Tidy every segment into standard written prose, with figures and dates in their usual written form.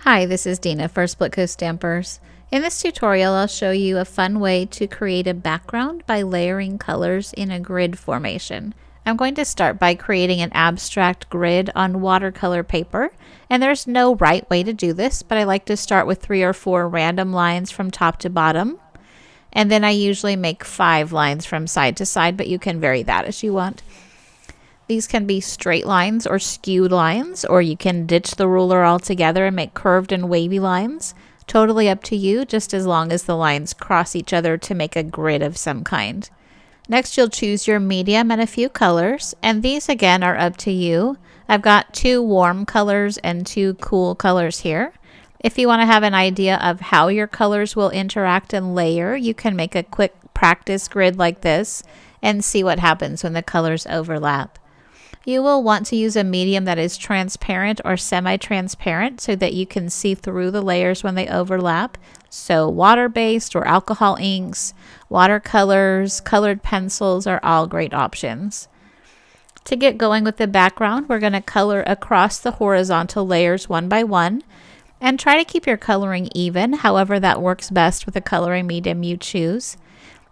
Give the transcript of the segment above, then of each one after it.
Hi, this is Dina for Splitcoaststampers. In this tutorial, I'll show you a fun way to create a background by layering colors in a grid formation. I'm going to start by creating an abstract grid on watercolor paper, and there's no right way to do this, but I like to start with 3 or 4 random lines from top to bottom, and then I usually make 5 lines from side to side, but you can vary that as you want. These can be straight lines or skewed lines, or you can ditch the ruler altogether and make curved and wavy lines. Totally up to you, just as long as the lines cross each other to make a grid of some kind. Next, you'll choose your medium and a few colors, and these again are up to you. I've got 2 warm colors and 2 cool colors here. If you want to have an idea of how your colors will interact and layer, you can make a quick practice grid like this and see what happens when the colors overlap. You will want to use a medium that is transparent or semi-transparent so that you can see through the layers when they overlap. So water-based or alcohol inks, watercolors, colored pencils are all great options. To get going with the background, we're going to color across the horizontal layers one by one and try to keep your coloring even, however that works best with the coloring medium you choose.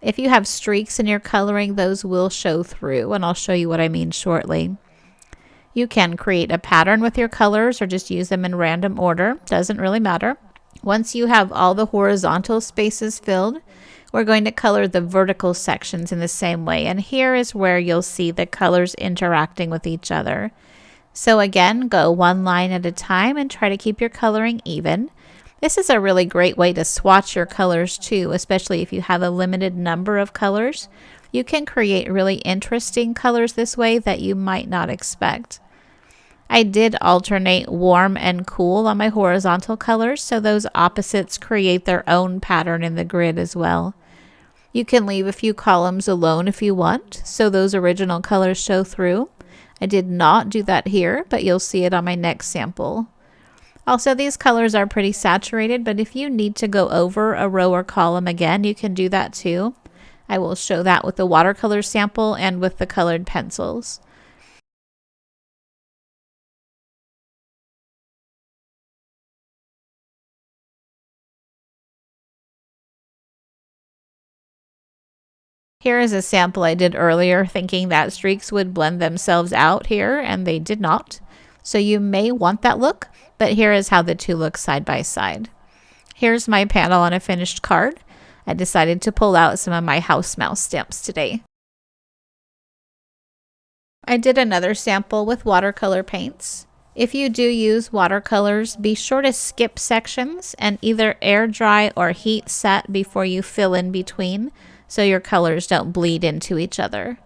If you have streaks in your coloring, those will show through, and I'll show you what I mean shortly. You can create a pattern with your colors or just use them in random order. Doesn't really matter. Once you have all the horizontal spaces filled, we're going to color the vertical sections in the same way. And here is where you'll see the colors interacting with each other. So again, go one line at a time and try to keep your coloring even. This is a really great way to swatch your colors too, especially if you have a limited number of colors. You can create really interesting colors this way that you might not expect. I did alternate warm and cool on my horizontal colors, so those opposites create their own pattern in the grid as well. You can leave a few columns alone if you want, so those original colors show through. I did not do that here, but you'll see it on my next sample. Also, these colors are pretty saturated, but if you need to go over a row or column again, you can do that too. I will show that with the watercolor sample and with the colored pencils. Here is a sample I did earlier, thinking that streaks would blend themselves out here, and they did not. So you may want that look, but here is how the two look side by side. Here's my panel on a finished card. I decided to pull out some of my house mouse stamps today. I did another sample with watercolor paints. If you do use watercolors, be sure to skip sections and either air dry or heat set before you fill in between, so your colors don't bleed into each other.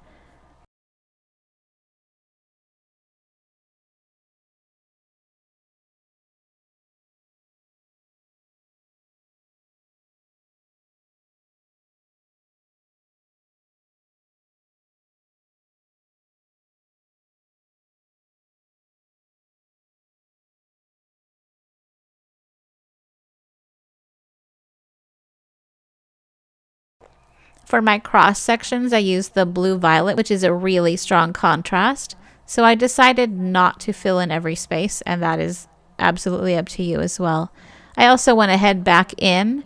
For my cross sections, I used the blue violet, which is a really strong contrast. So I decided not to fill in every space, and that is absolutely up to you as well. I also went ahead back in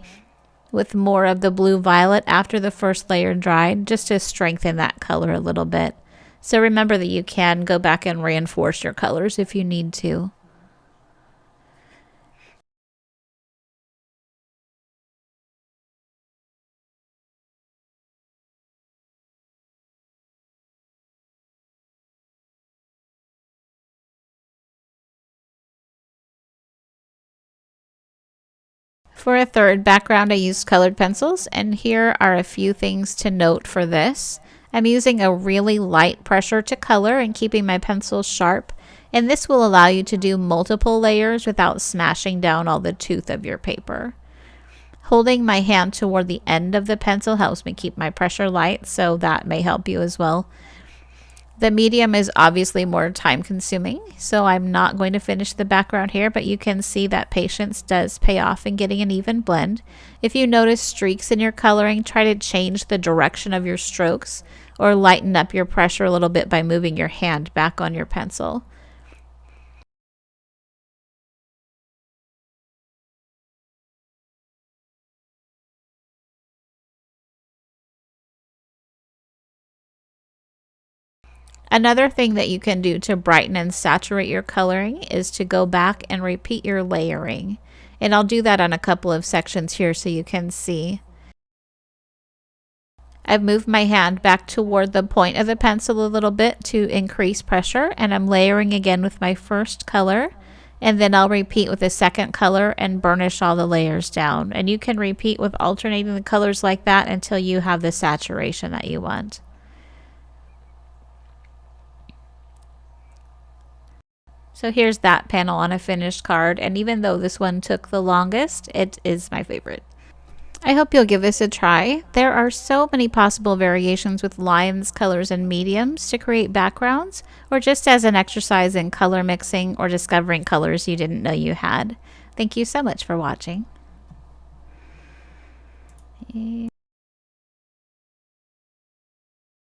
with more of the blue violet after the first layer dried, just to strengthen that color a little bit. So remember that you can go back and reinforce your colors if you need to. For a third background, I used colored pencils, and here are a few things to note for this. I'm using a really light pressure to color and keeping my pencils sharp, and this will allow you to do multiple layers without smashing down all the tooth of your paper. Holding my hand toward the end of the pencil helps me keep my pressure light, so that may help you as well. The medium is obviously more time consuming, so I'm not going to finish the background here, but you can see that patience does pay off in getting an even blend. If you notice streaks in your coloring, try to change the direction of your strokes or lighten up your pressure a little bit by moving your hand back on your pencil. Another thing that you can do to brighten and saturate your coloring is to go back and repeat your layering. And I'll do that on a couple of sections here so you can see. I've moved my hand back toward the point of the pencil a little bit to increase pressure, and I'm layering again with my first color, and then I'll repeat with the second color and burnish all the layers down. And you can repeat with alternating the colors like that until you have the saturation that you want. So here's that panel on a finished card, and even though this one took the longest, it is my favorite. I hope you'll give this a try. There are so many possible variations with lines, colors, and mediums to create backgrounds, or just as an exercise in color mixing or discovering colors you didn't know you had. Thank you so much for watching.